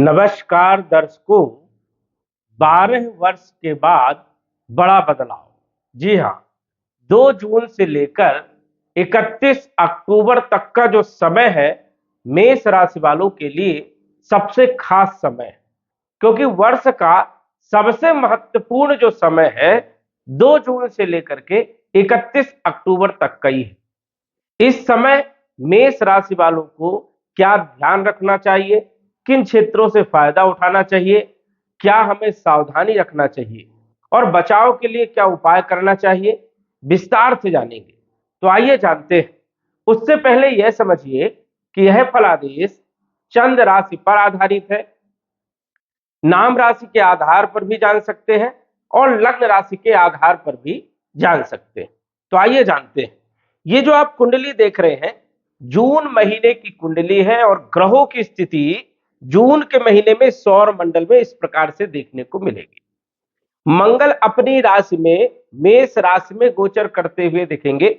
नमस्कार दर्शकों। 12 वर्ष के बाद बड़ा बदलाव। जी हाँ, 2 जून से लेकर 31 अक्टूबर तक का जो समय है, मेष राशि वालों के लिए सबसे खास समय है, क्योंकि वर्ष का सबसे महत्वपूर्ण जो समय है 2 जून से लेकर के 31 अक्टूबर तक का ही है। इस समय मेष राशि वालों को क्या ध्यान रखना चाहिए, किन क्षेत्रों से फायदा उठाना चाहिए, क्या हमें सावधानी रखना चाहिए और बचाव के लिए क्या उपाय करना चाहिए, विस्तार से जानेंगे। तो आइए जानते हैं। उससे पहले यह समझिए कि यह फलादेश चंद्र राशि पर आधारित है। नाम राशि के आधार पर भी जान सकते हैं और लग्न राशि के आधार पर भी जान सकते हैं। तो आइए जानते हैं। ये जो आप कुंडली देख रहे हैं, जून महीने की कुंडली है और ग्रहों की स्थिति जून के महीने में सौर मंडल में इस प्रकार से देखने को मिलेगी। मंगल अपनी राशि में मेष राशि में गोचर करते हुए दिखेंगे।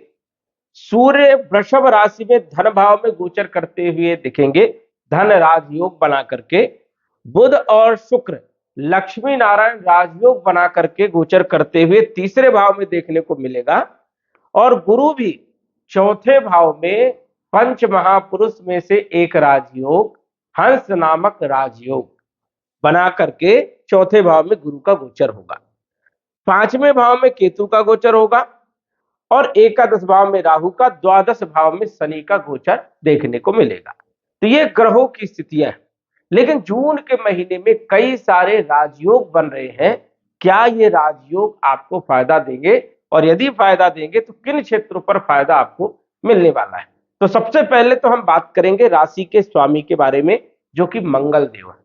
सूर्य वृषभ राशि में धन भाव में गोचर करते हुए दिखेंगे, धन राजयोग बना करके। बुध और शुक्र लक्ष्मी नारायण राजयोग बना करके गोचर करते हुए तीसरे भाव में देखने को मिलेगा। और गुरु भी चौथे भाव में पंच महापुरुष में से एक राजयोग, हंस नामक राजयोग बना करके चौथे भाव में गुरु का गोचर होगा। 5वें भाव में केतु का गोचर होगा और एकादश भाव में राहु का, द्वादश भाव में शनि का गोचर देखने को मिलेगा। तो ये ग्रहों की स्थितियां हैं। लेकिन जून के महीने में कई सारे राजयोग बन रहे हैं। क्या ये राजयोग आपको फायदा देंगे और यदि फायदा देंगे तो किन क्षेत्रों पर फायदा आपको मिलने वाला है? तो सबसे पहले तो हम बात करेंगे राशि के स्वामी के बारे में, जो कि मंगल देव है।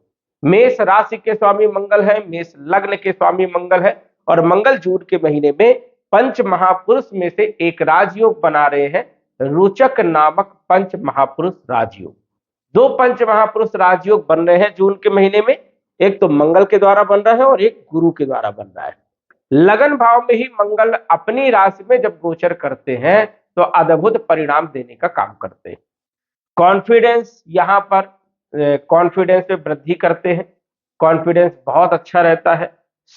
मेष राशि के स्वामी मंगल है, मेष लग्न के स्वामी मंगल है और मंगल जून के महीने में पंच महापुरुष में से एक राजयोग बना रहे हैं, रोचक नामक पंच महापुरुष राजयोग। 2 पंच महापुरुष राजयोग बन रहे हैं जून के महीने में। एक तो मंगल के द्वारा बन रहा है और एक गुरु के द्वारा बन रहा है। लगन भाव में ही मंगल अपनी राशि में जब गोचर करते हैं तो अद्भुत परिणाम देने का काम करते हैं। कॉन्फिडेंस यहाँ पर कॉन्फिडेंस में वृद्धि करते हैं। कॉन्फिडेंस बहुत अच्छा रहता है।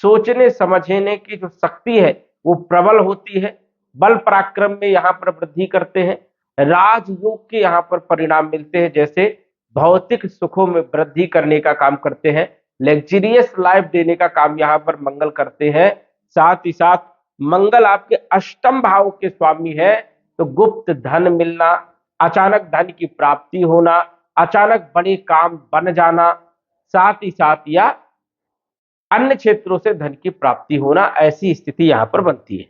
सोचने समझने की जो शक्ति है वो प्रबल होती है। बल पराक्रम में यहाँ पर वृद्धि करते हैं। राजयोग के यहाँ पर परिणाम मिलते हैं, जैसे भौतिक सुखों में वृद्धि करने का काम करते हैं, लग्जरियस लाइफ देने का काम यहाँ पर मंगल करते हैं। साथ ही साथ मंगल आपके अष्टम भाव के स्वामी है, तो गुप्त धन मिलना, अचानक धन की प्राप्ति होना, अचानक बड़े काम बन जाना, साथ ही साथ या अन्य क्षेत्रों से धन की प्राप्ति होना, ऐसी स्थिति यहाँ पर बनती है।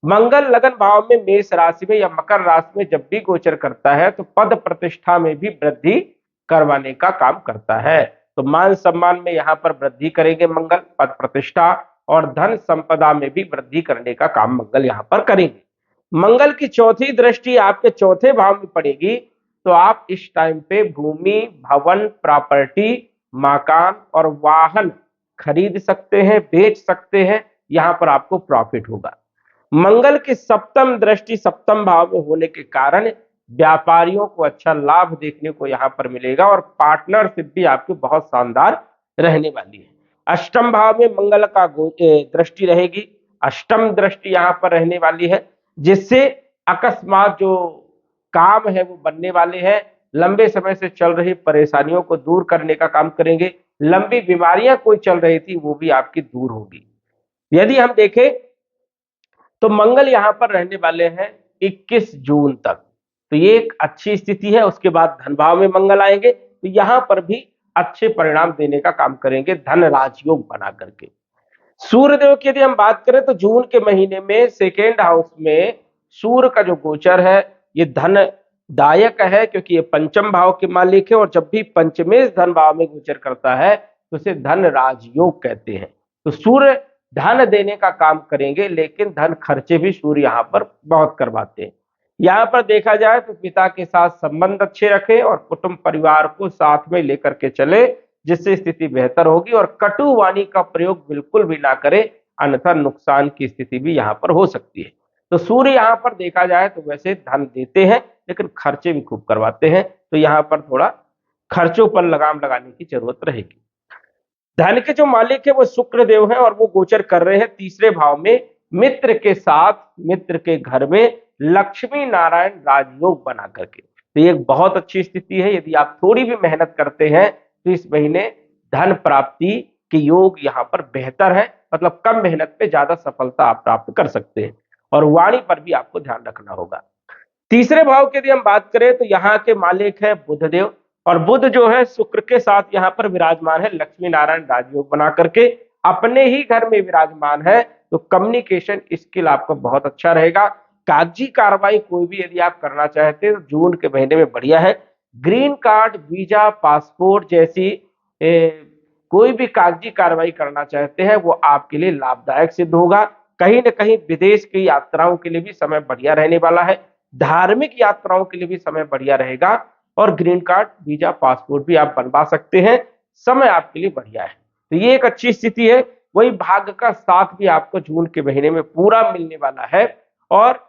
मंगल लगन भाव में मेष राशि में या मकर राशि में जब भी गोचर करता है तो पद प्रतिष्ठा में भी वृद्धि करवाने का काम करता है। तो मान सम्मान में यहाँ पर वृद्धि करेंगे मंगल, पद प्रतिष्ठा और धन संपदा में भी वृद्धि करने का काम मंगल यहाँ पर करेंगे। मंगल की चौथी दृष्टि आपके चौथे भाव में पड़ेगी, तो आप इस टाइम पे भूमि, भवन, प्रॉपर्टी, मकान और वाहन खरीद सकते हैं, बेच सकते हैं। यहां पर आपको प्रॉफिट होगा। मंगल की सप्तम दृष्टि सप्तम भाव में होने के कारण व्यापारियों को अच्छा लाभ देखने को यहां पर मिलेगा और पार्टनरशिप भी आपकी बहुत शानदार रहने वाली है। अष्टम भाव में मंगल का दृष्टि रहेगी। अष्टम दृष्टि यहां पर रहने वाली है, जिससे अकस्मात जो काम है वो बनने वाले हैं। लंबे समय से चल रही परेशानियों को दूर करने का काम करेंगे। लंबी बीमारियां कोई चल रही थी वो भी आपकी दूर होगी। यदि हम देखें तो मंगल यहां पर रहने वाले हैं 21 जून तक, तो ये एक अच्छी स्थिति है। उसके बाद धन भाव में मंगल आएंगे तो यहां पर भी अच्छे परिणाम देने का काम करेंगे, धन राजयोग बना करके। सूर्यदेव की यदि हम बात करें तो जून के महीने में सेकेंड हाउस में सूर्य का जो गोचर है ये धन दायक है, क्योंकि ये पंचम भाव के मालिक है और जब भी पंचमेश धन भाव में गोचर करता है तो उसे धन राजयोग कहते हैं। तो सूर्य धन देने का काम करेंगे, लेकिन धन खर्चे भी सूर्य यहाँ पर बहुत करवाते हैं। यहाँ पर देखा जाए तो पिता के साथ संबंध अच्छे रखें और कुटुंब परिवार को साथ में लेकर के चले, जिससे स्थिति बेहतर होगी। और कटु वाणी का प्रयोग बिल्कुल भी ना करें, अन्यथा नुकसान की स्थिति भी यहाँ पर हो सकती है। तो सूर्य यहाँ पर देखा जाए तो वैसे धन देते हैं लेकिन खर्चे भी खूब करवाते हैं, तो यहाँ पर थोड़ा खर्चों पर लगाम लगाने की जरूरत रहेगी। धन के जो मालिक है वो शुक्र देव है और वो गोचर कर रहे हैं तीसरे भाव में मित्र के साथ, मित्र के घर में लक्ष्मी नारायण राजयोग बना करके। तो ये एक बहुत अच्छी स्थिति है। यदि आप थोड़ी भी मेहनत करते हैं तो इस महीने धन प्राप्ति के योग यहाँ पर बेहतर है, मतलब कम मेहनत पे ज्यादा सफलता आप प्राप्त कर सकते हैं। और वाणी पर भी आपको ध्यान रखना होगा। तीसरे भाव की यदि हम बात करें तो यहाँ के मालिक है बुधदेव, और बुध जो है शुक्र के साथ यहाँ पर विराजमान है, लक्ष्मी नारायण राजयोग बना करके अपने ही घर में विराजमान है। तो कम्युनिकेशन स्किल आपका बहुत अच्छा रहेगा। कागजी कार्रवाई कोई भी यदि आप करना चाहते हैं तो जून के महीने में बढ़िया है। ग्रीन कार्ड, वीजा, पासपोर्ट जैसी कोई भी कागजी कार्रवाई करना चाहते हैं वो आपके लिए लाभदायक सिद्ध होगा। कहीं ना कहीं विदेश की यात्राओं के लिए भी समय बढ़िया रहने वाला है। धार्मिक यात्राओं के लिए भी समय बढ़िया रहेगा। और ग्रीन कार्ड, वीजा, पासपोर्ट भी आप बनवा सकते हैं। समय आपके लिए बढ़िया है। तो ये एक अच्छी स्थिति है। वही भाग्य का साथ भी आपको जून के महीने में पूरा मिलने वाला है। और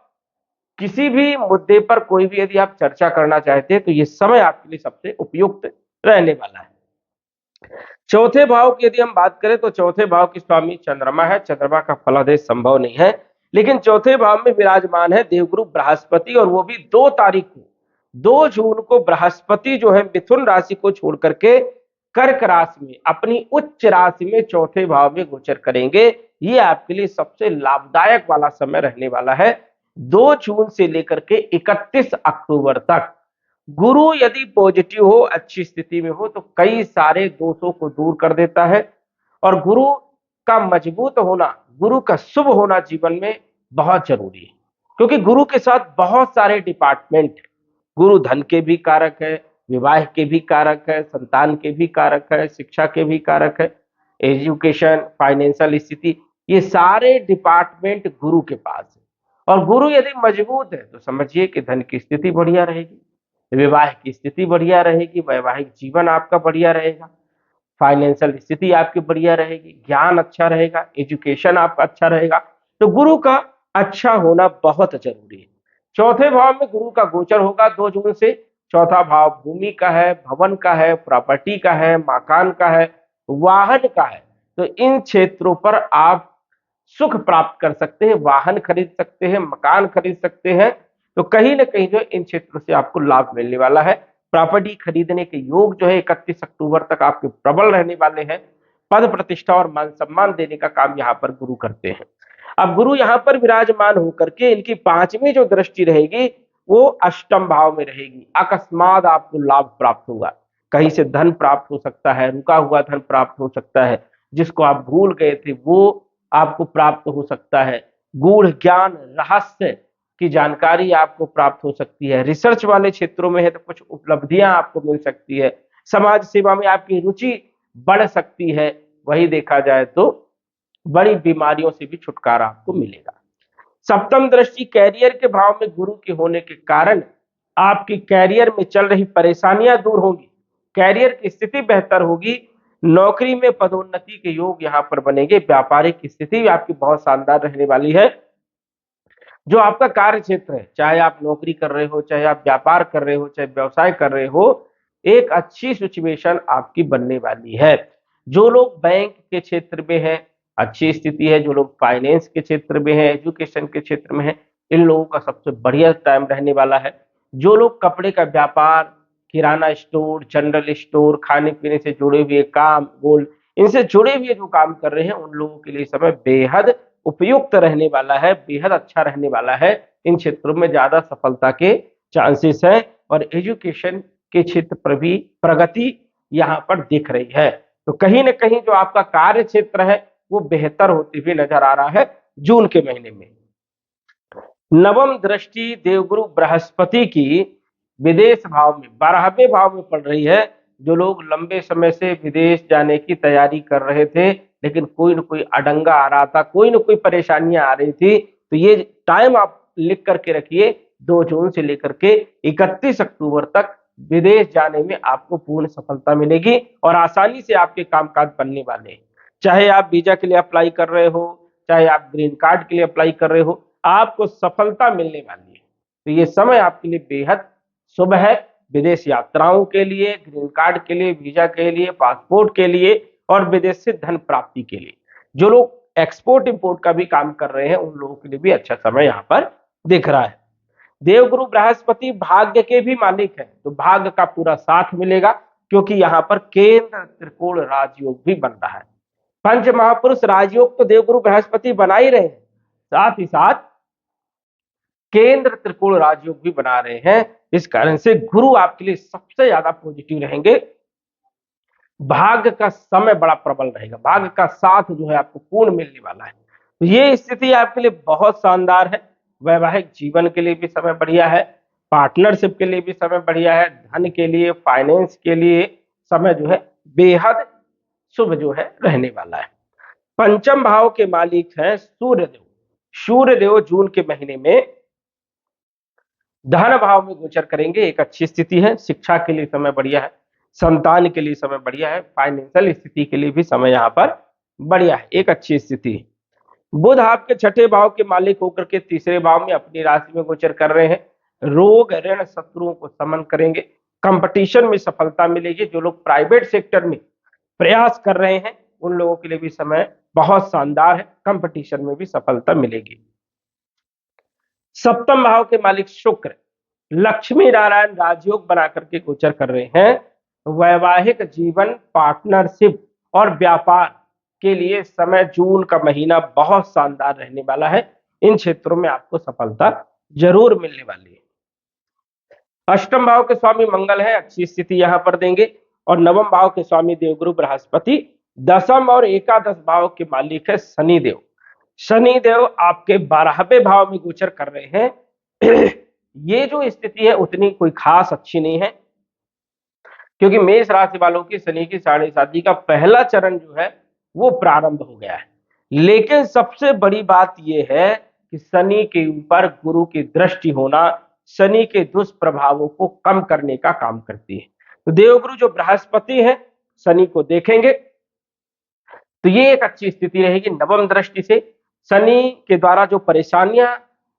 किसी भी मुद्दे पर कोई भी यदि आप चर्चा करना चाहते हैं तो ये समय आपके लिए सबसे उपयुक्त रहने वाला है। चौथे भाव की यदि हम बात करें तो चौथे भाव की स्वामी चंद्रमा है। चंद्रमा का फलादेश संभव नहीं है, लेकिन चौथे भाव में विराजमान है देवगुरु बृहस्पति, और वो भी 2 तारीख को, 2 जून को बृहस्पति जो है मिथुन राशि को छोड़ करके कर्क राशि में, अपनी उच्च राशि में चौथे भाव में गोचर करेंगे। ये आपके लिए सबसे लाभदायक वाला समय रहने वाला है 2 जून से लेकर के 31 अक्टूबर तक। गुरु यदि पॉजिटिव हो, अच्छी स्थिति में हो, तो कई सारे दोषों को दूर कर देता है। और गुरु का मजबूत होना, गुरु का शुभ होना जीवन में बहुत जरूरी है, क्योंकि गुरु के साथ बहुत सारे डिपार्टमेंट, गुरु धन के भी कारक है, विवाह के भी कारक है, संतान के भी कारक है, शिक्षा के भी कारक है, एजुकेशन, फाइनेंशियल स्थिति, ये सारे डिपार्टमेंट गुरु के पास है। और गुरु यदि मजबूत है तो समझिए कि धन की स्थिति बढ़िया रहेगी, विवाह की स्थिति बढ़िया रहेगी, वैवाहिक जीवन आपका बढ़िया रहेगा, फाइनेंशियल स्थिति आपकी बढ़िया रहेगी, ज्ञान अच्छा रहेगा, एजुकेशन आपका अच्छा रहेगा। तो गुरु का अच्छा होना बहुत जरूरी है। चौथे भाव में गुरु का गोचर होगा 2 जून से। चौथा भाव भूमि का है, भवन का है, प्रॉपर्टी का है, मकान का है, वाहन का है। तो इन क्षेत्रों पर आप सुख प्राप्त कर सकते हैं, वाहन खरीद सकते हैं, मकान खरीद सकते हैं। तो कहीं ना कहीं जो इन क्षेत्रों से आपको लाभ मिलने वाला है। प्रॉपर्टी खरीदने के योग जो है 31 अक्टूबर तक आपके प्रबल रहने वाले हैं। पद प्रतिष्ठा और मान सम्मान देने का काम यहाँ पर गुरु करते हैं। अब गुरु यहाँ पर विराजमान होकर के इनकी 5वीं जो दृष्टि रहेगी वो अष्टम भाव में रहेगी। अकस्मात आपको लाभ प्राप्त होगा, कहीं से धन प्राप्त हो सकता है, रुका हुआ धन प्राप्त हो सकता है, जिसको आप भूल गए थे वो आपको प्राप्त हो सकता है। गूढ़ ज्ञान, रहस्य की जानकारी आपको प्राप्त हो सकती है। रिसर्च वाले क्षेत्रों में है तो कुछ उपलब्धियां आपको मिल सकती है। समाज सेवा में आपकी रुचि बढ़ सकती है। वही देखा जाए तो बड़ी बीमारियों से भी छुटकारा आपको मिलेगा। सप्तम दृष्टि कैरियर के भाव में गुरु के होने के कारण आपकी कैरियर में चल रही परेशानियां दूर होंगी, कैरियर की स्थिति बेहतर होगी, नौकरी में पदोन्नति के योग यहां पर बनेंगे, व्यापारिक स्थिति आपकी बहुत शानदार रहने वाली है। जो आपका कार्य क्षेत्र है, चाहे आप नौकरी कर रहे हो, चाहे आप व्यापार कर रहे हो, चाहे व्यवसाय कर रहे हो, एक अच्छी सिचुएशन आपकी बनने वाली है। जो लोग बैंक के क्षेत्र में है, अच्छी स्थिति है। जो लोग फाइनेंस के क्षेत्र में है, एजुकेशन के क्षेत्र में है, इन लोगों का सबसे बढ़िया टाइम रहने वाला है। जो लोग कपड़े का व्यापार, किराना स्टोर, जनरल स्टोर, खाने पीने से जुड़े हुए काम, गोल्ड, इनसे जुड़े हुए जो काम कर रहे हैं उन लोगों के लिए समय बेहद उपयुक्त रहने वाला है, बेहद अच्छा रहने वाला है। इन क्षेत्रों में ज्यादा सफलता के चांसेस हैं। और एजुकेशन के क्षेत्र पर भी प्रगति यहाँ पर दिख रही है। तो कहीं ना कहीं जो आपका कार्य क्षेत्र है वो बेहतर होती हुई नजर आ रहा है जून के महीने में। नवम दृष्टि देवगुरु बृहस्पति की विदेश भाव में, 12वें भाव में पड़ रही है। जो लोग लंबे समय से विदेश जाने की तैयारी कर रहे थे लेकिन कोई ना कोई अड़ंगा आ रहा था, कोई ना कोई परेशानियां आ रही थी, तो ये टाइम आप लिख करके रखिए। 2 जून से लेकर के 31 अक्टूबर तक विदेश जाने में आपको पूर्ण सफलता मिलेगी और आसानी से आपके कामकाज बनने वाले हैं। चाहे आप वीजा के लिए अप्लाई कर रहे हो, चाहे आप ग्रीन कार्ड के लिए अप्लाई कर रहे हो, आपको सफलता मिलने वाली है। तो ये समय आपके लिए बेहद शुभ है। विदेश यात्राओं के लिए, ग्रीन कार्ड के लिए, वीजा के लिए, पासपोर्ट के लिए और विदेश से धन प्राप्ति के लिए। जो लोग एक्सपोर्ट इंपोर्ट का भी काम कर रहे हैं उन लोगों के लिए भी अच्छा समय यहाँ पर दिख रहा है। देवगुरु बृहस्पति भाग्य के भी मालिक है, तो भाग्य का पूरा साथ मिलेगा क्योंकि यहाँ पर केंद्र त्रिकोण राजयोग भी बन रहा है। पंच महापुरुष राजयोग तो देवगुरु बृहस्पति बना ही रहे हैं, साथ ही साथ केंद्र त्रिकोण राजयोग भी बना रहे हैं। इस कारण से गुरु आपके लिए सबसे ज्यादा पॉजिटिव रहेंगे। भाग्य का समय बड़ा प्रबल रहेगा, भाग्य का साथ जो है आपको पूर्ण मिलने वाला है। तो ये स्थिति आपके लिए बहुत शानदार है। वैवाहिक जीवन के लिए भी समय बढ़िया है, पार्टनरशिप के लिए भी समय बढ़िया है, धन के लिए, फाइनेंस के लिए समय जो है बेहद शुभ जो है रहने वाला है। पंचम भाव के मालिक हैं सूर्यदेव। सूर्यदेव जून के महीने में धन भाव में गोचर करेंगे, एक अच्छी स्थिति है। शिक्षा के लिए समय बढ़िया है, संतान के लिए समय बढ़िया है, फाइनेंशियल स्थिति के लिए भी समय यहाँ पर बढ़िया है, एक अच्छी स्थिति है। बुध आपके छठे भाव के मालिक होकर के तीसरे भाव में अपनी राशि में गोचर कर रहे हैं। रोग ऋण शत्रुओं को समन करेंगे, कंपटीशन में सफलता मिलेगी। जो लोग प्राइवेट सेक्टर में प्रयास कर रहे हैं उन लोगों के लिए भी समय बहुत शानदार है, कंपटीशन में भी सफलता मिलेगी। सप्तम भाव के मालिक शुक्र लक्ष्मी नारायण राजयोग बना करके गोचर कर रहे हैं। वैवाहिक जीवन, पार्टनरशिप और व्यापार के लिए समय जून का महीना बहुत शानदार रहने वाला है। इन क्षेत्रों में आपको सफलता जरूर मिलने वाली है। अष्टम भाव के स्वामी मंगल है, अच्छी स्थिति यहां पर देंगे। और नवम भाव के स्वामी देवगुरु बृहस्पति, दसम और एकादश भाव के मालिक है शनिदेव। शनिदेव आपके 12वें भाव में गोचर कर रहे हैं। ये जो स्थिति है उतनी कोई खास अच्छी नहीं है क्योंकि मेष राशि वालों की शनि की साढ़े साती का पहला चरण जो है वो प्रारंभ हो गया है। लेकिन सबसे बड़ी बात यह है कि शनि के ऊपर गुरु की दृष्टि होना शनि के दुष्प्रभावों को कम करने का काम करती है। तो देवगुरु जो बृहस्पति है शनि को देखेंगे तो ये एक अच्छी स्थिति रहेगी। नवम दृष्टि से शनि के द्वारा जो परेशानियां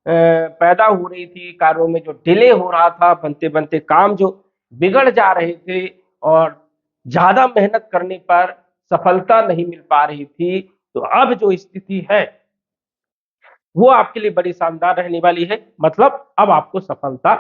पैदा हो रही थी, कार्यों में जो डिले हो रहा था, बनते बनते काम जो बिगड़ जा रहे थे और ज्यादा मेहनत करने पर सफलता नहीं मिल पा रही थी, तो अब जो स्थिति है वो आपके लिए बड़ी शानदार रहने वाली है। मतलब अब आपको सफलता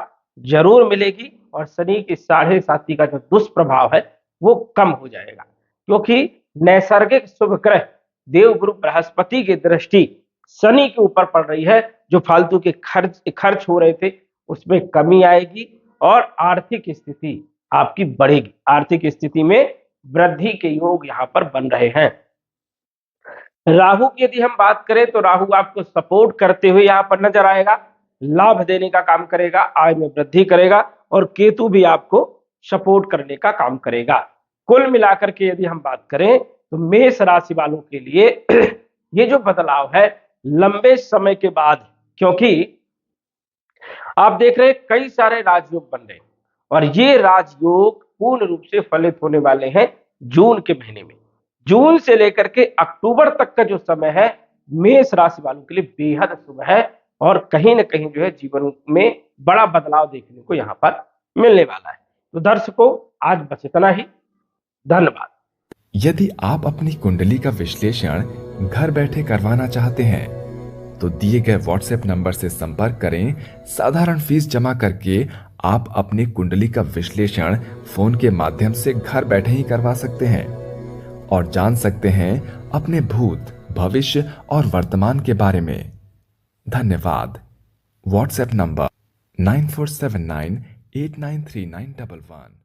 जरूर मिलेगी और शनि की साढ़े साती का जो दुष्प्रभाव है वो कम हो जाएगा क्योंकि नैसर्गिक शुभ ग्रह देवगुरु बृहस्पति की दृष्टि शनि के ऊपर पड़ रही है। जो फालतू के खर्च हो रहे थे उसमें कमी आएगी और आर्थिक स्थिति आपकी बढ़ेगी। आर्थिक स्थिति में वृद्धि के योग यहाँ पर बन रहे हैं। राहु की यदि हम बात करें तो राहु आपको सपोर्ट करते हुए यहाँ पर नजर आएगा, लाभ देने का काम करेगा, आय में वृद्धि करेगा और केतु भी आपको सपोर्ट करने का काम करेगा। कुल मिलाकर के यदि हम बात करें तो मेष राशि वालों के लिए ये जो बदलाव है लंबे समय के बाद, क्योंकि आप देख रहे हैं कई सारे राजयोग बन रहे हैं और ये राजयोग पूर्ण रूप से फलित होने वाले हैं जून के महीने में। जून से लेकर के अक्टूबर तक का जो समय है मेष राशि वालों के लिए बेहद शुभ है और कहीं ना कहीं जो है जीवन में बड़ा बदलाव देखने को यहाँ पर मिलने वाला है। तो दर्शकों आज बस इतना ही, धन्यवाद। यदि आप अपनी कुंडली का विश्लेषण घर बैठे करवाना चाहते हैं तो दिए गए व्हाट्सएप नंबर से संपर्क करें। साधारण फीस जमा करके आप अपनी कुंडली का विश्लेषण फोन के माध्यम से घर बैठे ही करवा सकते हैं और जान सकते हैं अपने भूत, भविष्य और वर्तमान के बारे में। धन्यवाद। WhatsApp number 9479893911।